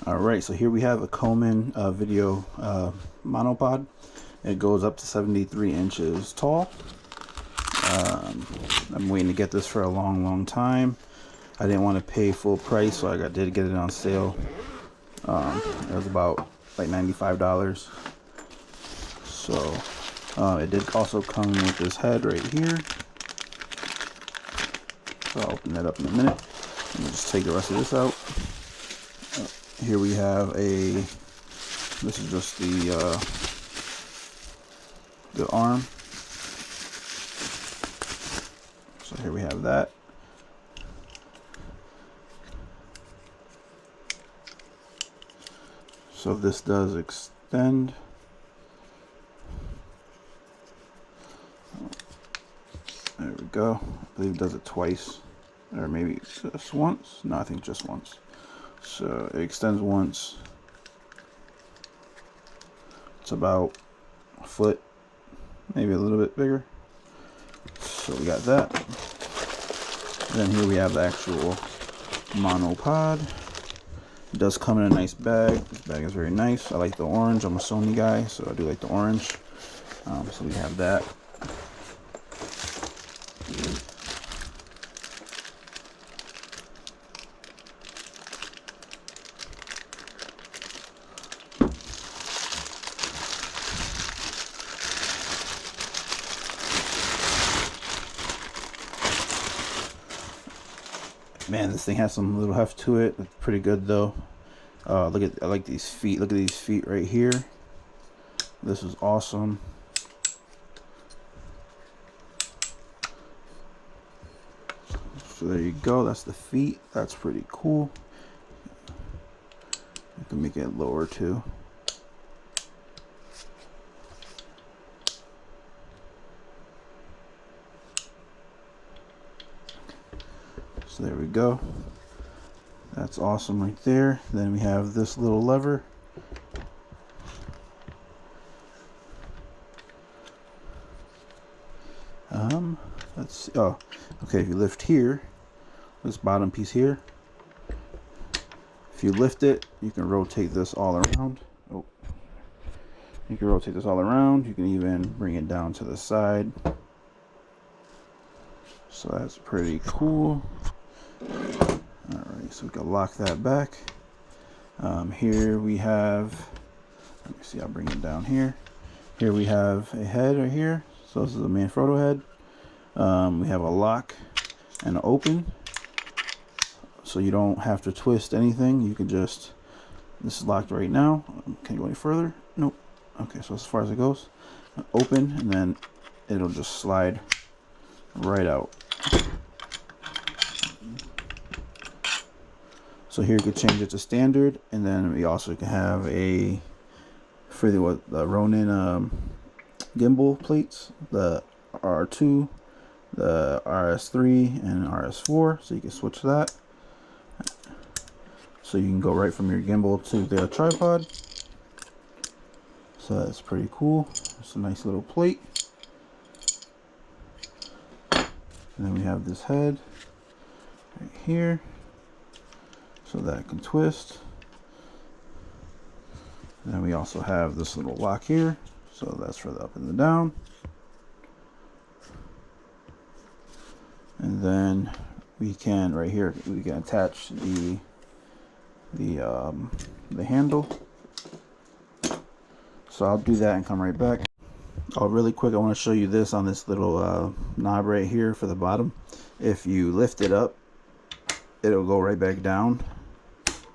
Alright, so here we have a COMAN video monopod. It goes up to 73 inches tall. I'm waiting to get this for a long time. I didn't want to pay full price, so I did get it on sale. It was about like $95. So it did also come with this head right here. So I'll open that up in a minute. Let me just take the rest of this out. Here we have this is just the arm. So here we have that. So this does extend. There we go. I believe it does it twice, or maybe just once. No, I think just once. So it extends once. It's about a foot, maybe a little bit bigger. So we got that. Then here we have the actual monopod. It does come in a nice bag. This bag is very nice. I like the orange. I'm a Sony guy, so I do like the orange. So we have that. Man, this thing has some little heft to it. It's pretty good though. I like these feet. Look at these feet right here. This is awesome. So there you go. That's the feet. That's pretty cool. You can make it lower too. So there we go. That's awesome right there. Then we have this little lever. Let's see. Oh, okay. If you lift here, this bottom piece here, if you lift it, you can rotate this all around. Oh, you can rotate this all around. You can even bring it down to the side. So that's pretty cool. Alright, so we can lock that back. Here we have, let me see, I'll bring it down here. Here we have a head right here. So this is the main photo head. We have a lock and an open. So you don't have to twist anything. You can just, this is locked right now. Can you go any further? Nope. Okay, so as far as it goes, open, and then it'll just slide right out. So here you could change it to standard, and then we also can have a for the Ronin gimbal plates, the R2, the RS3, and RS4. So you can switch that. So you can go right from your gimbal to the tripod. So that's pretty cool. It's a nice little plate. And then we have this head right here, so that it can twist. And then we also have this little lock here, so that's for the up and the down. And then we can, right here, we can attach the handle. So I'll do that and come right back. Oh, really quick, I want to show you this on this little knob right here for the bottom. If you lift it up, it'll go right back down.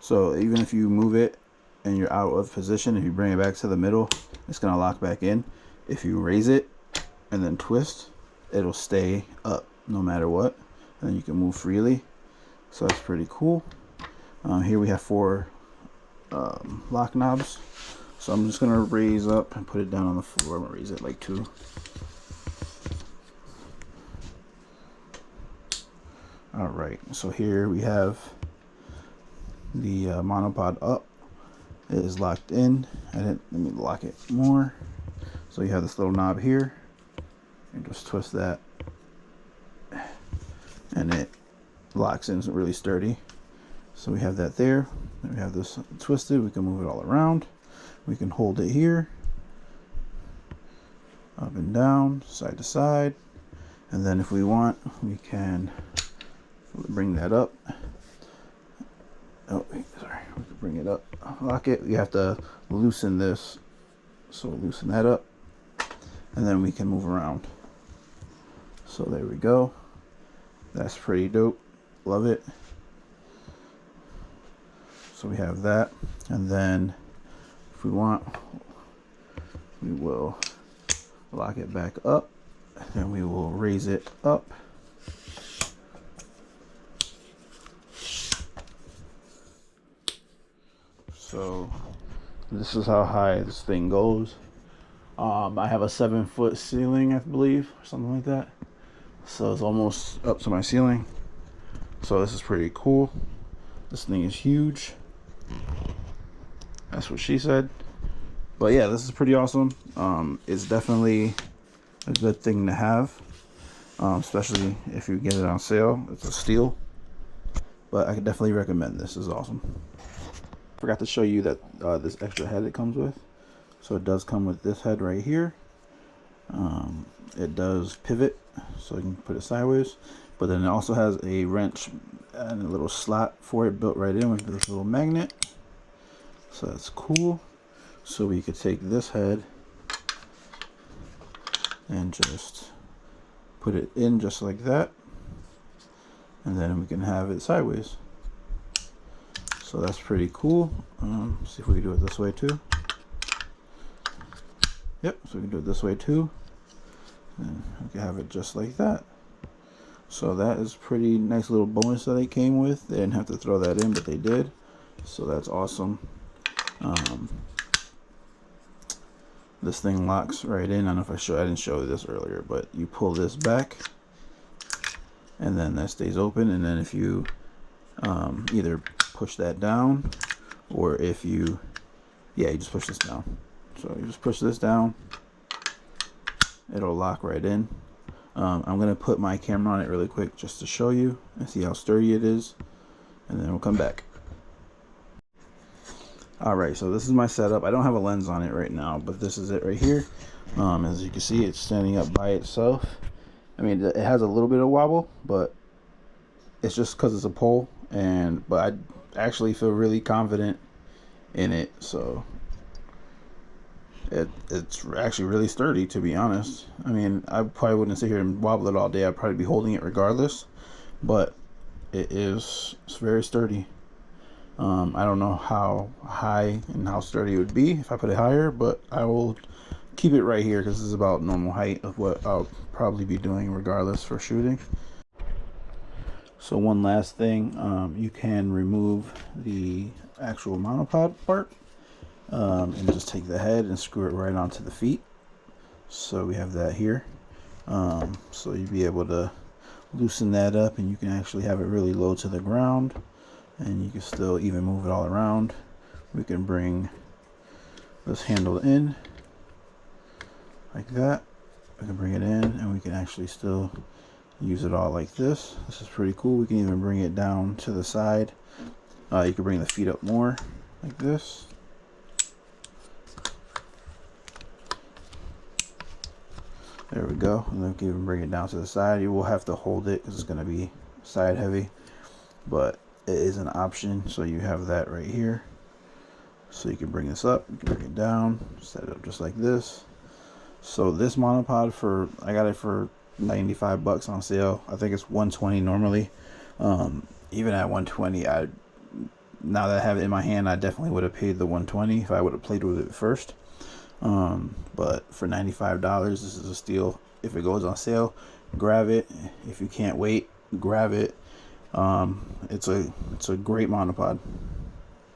So even if you move it and you're out of position, if you bring it back to the middle, it's gonna lock back in. If you raise it and then twist, it'll stay up no matter what, and then you can move freely. So that's pretty cool. Here we have 4 lock knobs. So I'm just gonna raise up and put it down on the floor. I'm gonna raise it like 2. All right, so here we have the monopod up. It is locked in. Let me lock it more. So you have this little knob here. And just twist that, and it locks in. It's really sturdy. So we have that there. Then we have this twisted. We can move it all around. We can hold it here, up and down, side to side. And then if we want, we can bring that up. Oh, sorry, we can bring it up, lock it. You have to loosen this, so loosen that up, and then we can move around. So there we go. That's pretty dope. Love it. So we have that, and then if we want, we will lock it back up, and we will raise it up. So this is how high this thing goes. I have a 7-foot ceiling, I believe, or something like that. So it's almost up to my ceiling. So this is pretty cool. This thing is huge. That's what she said. But yeah, this is pretty awesome. It's definitely a good thing to have, especially if you get it on sale. It's a steal. But I could definitely recommend this. It's awesome. Forgot to show you that this extra head it comes with. So it does come with this head right here. It does pivot, so you can put it sideways. But then it also has a wrench and a little slot for it built right in with this little magnet. So that's cool. So we could take this head and just put it in just like that. And then we can have it sideways. So that's pretty cool. See if we can do it this way too. Yep, so we can do it this way too. And we can have it just like that. So that is pretty nice little bonus that they came with. They didn't have to throw that in, but they did. So that's awesome. This thing locks right in. I don't know if I didn't show you this earlier, but you pull this back and then that stays open. And then if you either push that down, or if you just push this down. So you just push this down, it'll lock right in. I'm gonna put my camera on it really quick just to show you and see how sturdy it is, and then we'll come back. Alright, so this is my setup. I don't have a lens on it right now, but this is it right here. As you can see, it's standing up by itself. I mean, it has a little bit of wobble, but it's just because it's a pole. But I actually feel really confident in it, so it's actually really sturdy, to be honest. I mean, I probably wouldn't sit here and wobble it all day. I'd probably be holding it regardless, but it's very sturdy. I don't know how high and how sturdy it would be if I put it higher, but I will keep it right here because this is about normal height of what I'll probably be doing regardless for shooting. So one last thing, you can remove the actual monopod part and just take the head and screw it right onto the feet. So we have that here. So you'd be able to loosen that up, and you can actually have it really low to the ground, and you can still even move it all around. We can bring this handle in like that. We can bring it in, and we can actually still use it all like this. This is pretty cool. We can even bring it down to the side. You can bring the feet up more like this. There we go. And then we can even bring it down to the side. You will have to hold it because it's going to be side heavy, but it is an option. So you have that right here. So you can bring this up, you can bring it down, set it up just like this. So this monopod, I got it for 95 bucks on sale. I think it's 120 normally. Even at 120, now that I have it in my hand, I definitely would have paid the 120 if I would have played with it first. But for $95, this is a steal. If it goes on sale, grab it. If you can't wait, grab it. It's a great monopod.